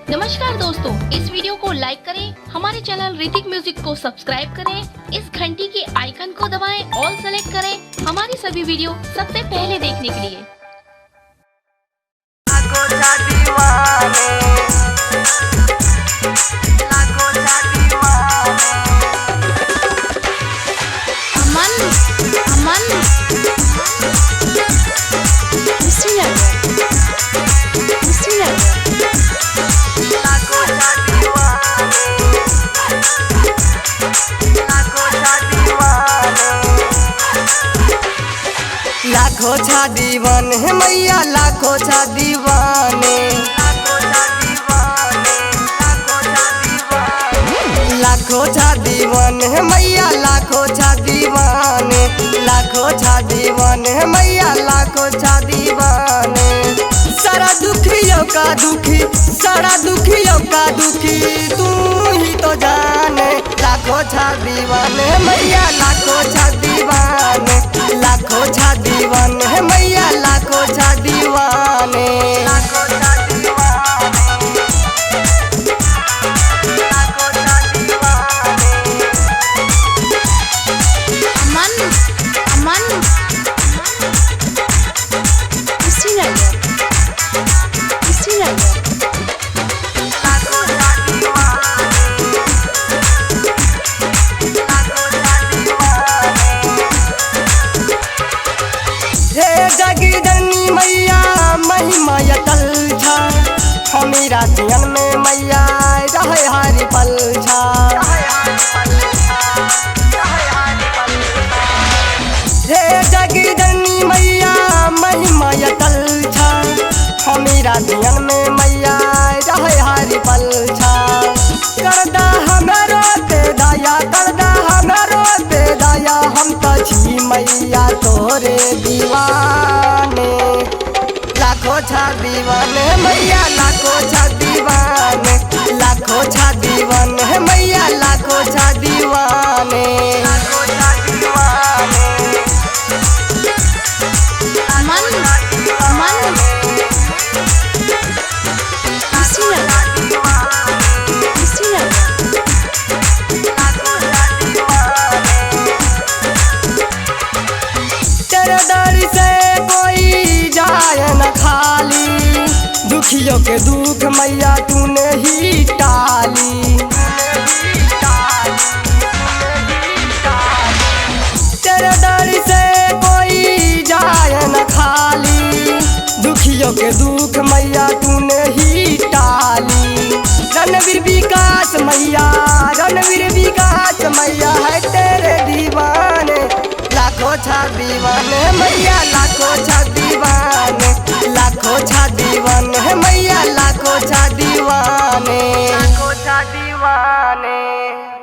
नमस्कार दोस्तों, इस वीडियो को लाइक करें, हमारे चैनल ऋतिक म्यूजिक को सब्सक्राइब करें, इस घंटी के आइकन को दबाएं, ऑल सेलेक्ट करें हमारी सभी वीडियो सबसे पहले देखने के लिए। लाखों छा दीवान है मैया, लाखों छा दीवाने, लाखों छा दीवान है मैया, लाखों छा दीवाने, लाखों छा दीवान है मैया, लाखों छा दीवाने। सारा दुखियों का दुखी, सारा दुखियों का दुखी तू ही तो जाने। लाखों छा दीवाने मैया, लाखों छा दीवाने, लाखों छा दीवाने है मैया, लाखों छा दीवाने। जगदनी मैया महिमा यतल छा, हमीरा जीवन में मैया रहे हरि पल छा। हे जगदनी मैया महिमा यतल छा, हमीरा जीवन में मैया रहे हरि पल छा। करदा हमरो ते दया, करदा हमरो ते दया, हम तो छी मैया तोरे दीवाने। लाखों छा दीवाने मैया, लाखों छा दीवाने, लाखों छा दीवाने है मैया, लाखों छा दीवाने। तेरे दर से कोई जाए न खाली, दुखियों के दुख मैया तूने ही टाली। तेरे दर से कोई जाए न खाली, दुखियों के दुख मैया तूने ही टाली। रणवीर विकास मैया, रणवीर विकास मैया है तेरे दीवाने। लाखों छा दीवाने मैया, लाखों छा दीवाने, लाखों छा दीवाने है मैया, लाखों छा दीवाने, लाखों छा दीवाने।